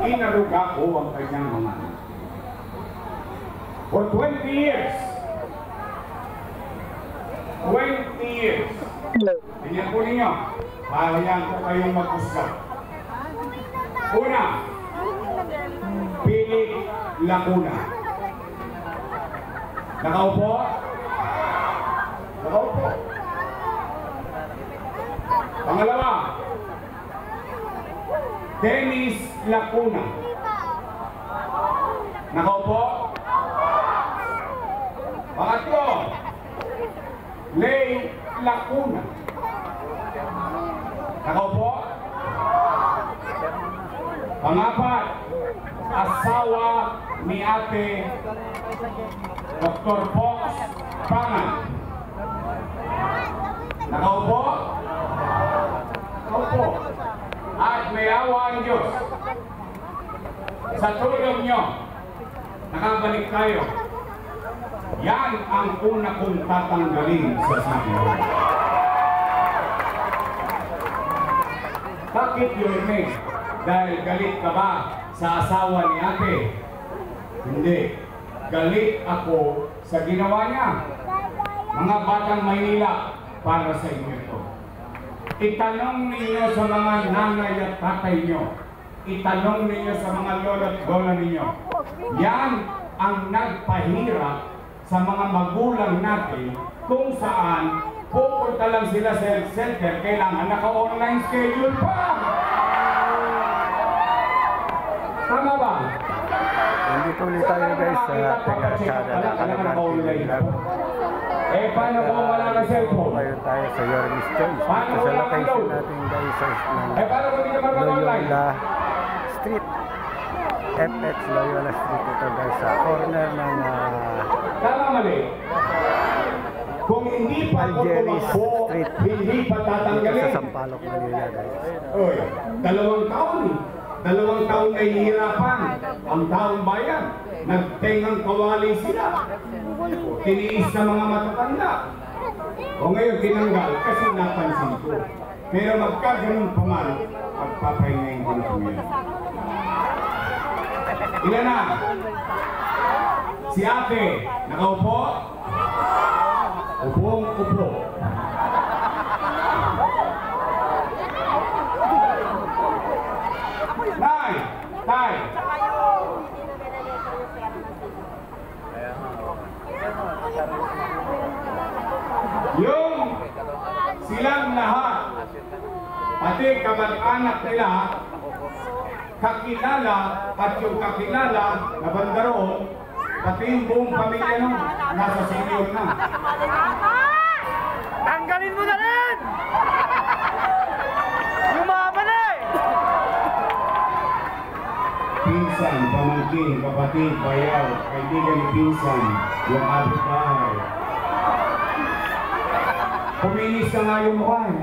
inaruga ko ang kanyang mga anak. For 20 years, 20 years, tingnan po ninyo, hayaan ko kayong mag-usga. Una, Philip Lacuna. Nakaupo? Nakaupo. Pangalawa, Dennis Lacuna. Nakaupo? Pangatlo, Lay Lacuna. Nakaupo? Pangapat, asawa ni Ate Dr. Fox Pangan. Nakaupo? Nakaupo. At may awa ang Diyos. Sa tulong nyo, nakabalik tayo. Yan ang una kong tatanggalin sa sitio. Bakit yun, May? Dahil galit ka ba sa asawa ni Ate? Hindi. Galit ako sa ginawa niya. Mga batang Maynila, para sa inyo ito. Itanong ninyo sa mga nanay at tatay nyo. Itanong ninyo sa mga lola at lola ninyo. Yan ang nagpahirap sa mga magulang natin kung saan pupunta lang sila sa health center, kailangan naka-online schedule pa. Tama ba? Nandito ulit tayo guys sa Tegarasada na Kalabang. Eh, paano kung wala ka cellphone? Ngayon tayo sa Yormis Choice. Paano Ito sa wala kang location load? natin guys sa Paano kung hindi ka mag-online? Loyola Street. FX Loyola Street ito guys sa corner ng Tama mali. Kung hindi pa ako tumakbo, hindi pa tatanggalin. sa Sampaloc, Manila guys. Oy, 2 taon. 2 taon na hihirapan ang taong bayan. Nagtengang kawali sila. Tiniis sa mga matatanda. O ngayon tinanggal kasi napansin ko. Pero magkaganon pa man, pagpapahingayin ko na po yan. Ilan na? Si Ate, nakaupo? Upong upo. Nay! Tay! Yung silang lahat, pati kamag-anak nila, kakilala at yung kakilala na bandaroon, pati yung buong pamilya nung nasa senior na. Tanggalin mo na rin! Lumaba na eh! Pinsan, pamangkin, kapatid, bayaw, kaibigan ni pinsan, yung abot bahay. Kuminis na nga yung mukha.